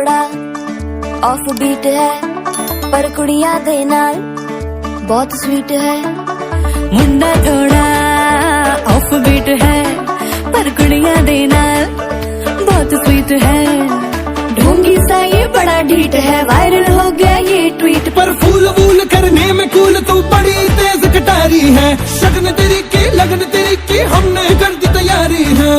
थोड़ा off beat है पर कुड़ियां दे नाल बहुत स्वीट है। मुंडा थोड़ा ऑफ बीट है पर कुड़ियां दे नाल बहुत स्वीट है। ढोंगी सा ये बड़ा ढीठ है, वायरल हो गया ये ट्वीट पर फूल वूल करने में कूल तू बड़ी तेज कटारी है। शगन तेरी की लगन तेरी की हमने कर दी तैयारी है।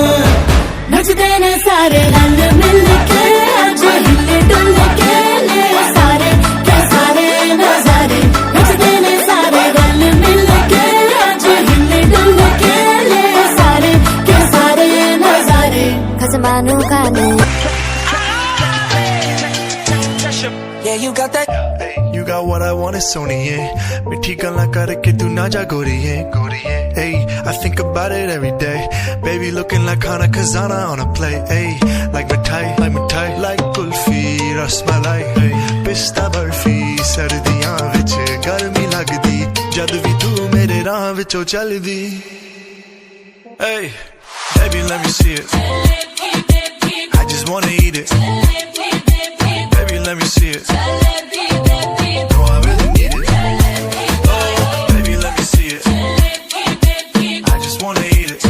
नचते ने सारे रंग मिल के आज हिले डुल के ले सारे के सारे नजारे। नचते ने सारे रंग मिल के आज हिले डुल के ले सारे के सारे नजारे। खसमानों का ने Yeah, you got that. You got what I want, it's Sony, yeah. मिठी गल्ला करके तू ना जा गोरी है, गोरी है. Hey, I think about it every day. Baby looking like Hana Kazana on a plate. Hey, like mithai, like kulfi, rasmalai. Hey, pista barfi, सर्दियां विच गर्मी लगदी. जद भी तू मेरे राह विचों चलदी. Hey, baby let me see it. I just wanna eat it. Baby, let me see it. No, I really need it. Oh, baby, let me see it. I just wanna eat it.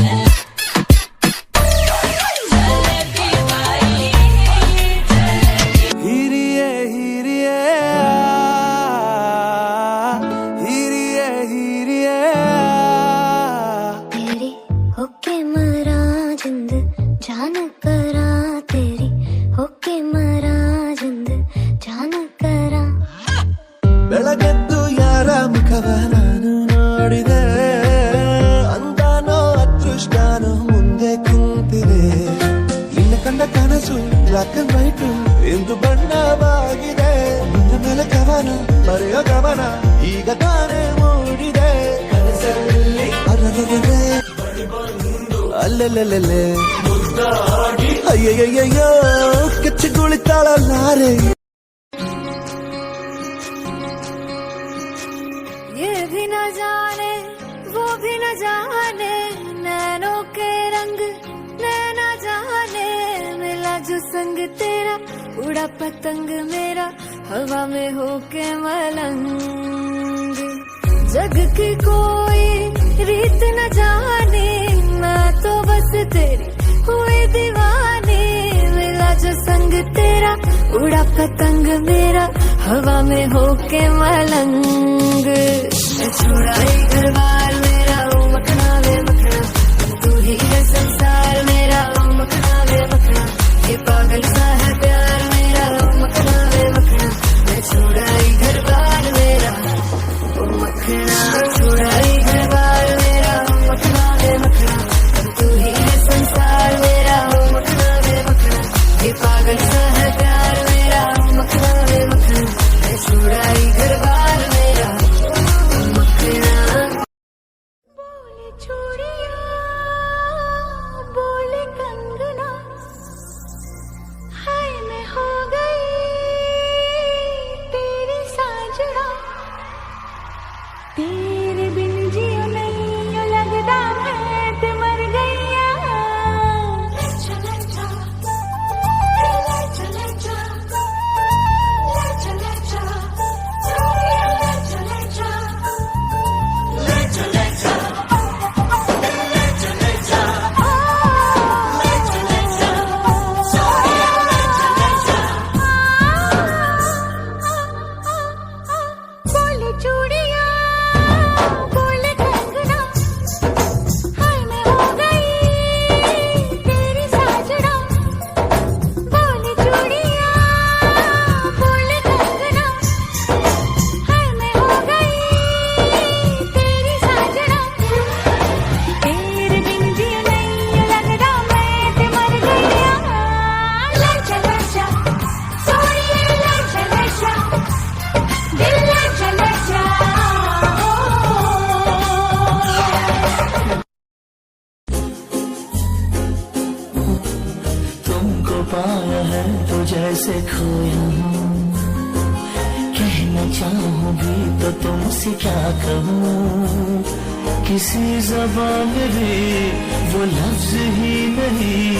हीरिए हीरिए हीरिए हीरिए तेरी होके मरा जिंद जान करा तेरी होके मरा जिंद जान करा। ಬೆಳಗೆದ್ದು ಯಾರ ಮುಖವ ನಾನು ನೋಡಿದೆ ಅಂದಾನೋ ಅದೃಷ್ಟನೋ ಮುಂದೆ ಕುಂತಿದೆ. ನಿನ್ನ ಕಂಡ ಕನಸು ಬ್ಲಾಕ್ ಅಂಡ್ ವೈಟ್ ಎಂದು ಬಣ್ಣವಾಗಿದೆ. ಮುಂದೆ ಮೇಲೆ ಕವನ ಬರೆಯೋ ಗಮನ ಈಗ ತಾನೇ ಮೂಡಿದೆ. ಕನಸಲ್ಲಿ ಅರರರೆ ಅಲ್ಲೆಲ್ಲೆಲ್ಲೆ ಅಯ್ಯಯ್ಯಯ್ಯೋ ಕೆಚ್ಚಗುಳಿತಾಳಲ್ಲಾರೆ. ये भी न जाने वो भी न जाने नैनों के रंग नैना जाने। मिला जो संग तेरा उड़ा पतंग मेरा हवा में होके मलंग। जग की कोई रीत न जाने मैं तो बस तेरी हुई दीवानी। मिला जो संग तेरा उड़ा पतंग मेरा हवा में होके मलंग। छुड़ाई घर बार मेरा ओ मखना वे मखना तू ही है संसार मेरा ओ मखना वे मखना। ये पागल सा है प्यार मेरा ओ मखना वे मखना। मैं छुड़ाई घर बार मेरा ओ मखना छुड़ाई घर बार मेरा ओ मखना वे मखना तू ही है संसार मेरा ओ मखना वे मखना। ये पागल सा है प्यार मेरा ओ मखना वे मखना। मैं छुड़ाई घर बार मेरा ओ मखना। बोले चूड़िया बोले कंगना हाय मैं हो गई तेरी साजना। तेरे बिन जियो नहीं लगता मैं ते मर गईया। बोले चूड़िया बोले कंगना हाय मैं हो गई तेरी साजना। बोले चूड़िया बोले कंगना हाय मैं हो गई तेरी साजना। तेरे बिन जियो नहीं लगता मैं ते मर गईया। लचा लचा सोनिए लचा लचा दिल लचा लचा। तुमको पाया है तो जैसे खोया हूँ। कहना चाहूँ भी तो तुमसे क्या कहूँ। किसी ज़बान में भी वो लफ्ज़ ही नहीं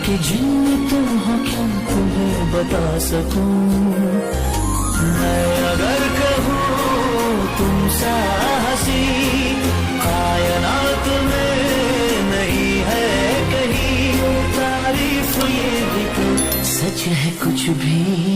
कि जिनमें तुम हो क्या तुम्हें बता सकूं। मैं अगर कहूँ तुम सा हंसी कायनात में नहीं है कहीं, तारीफ ये भी तो सच है कुछ भी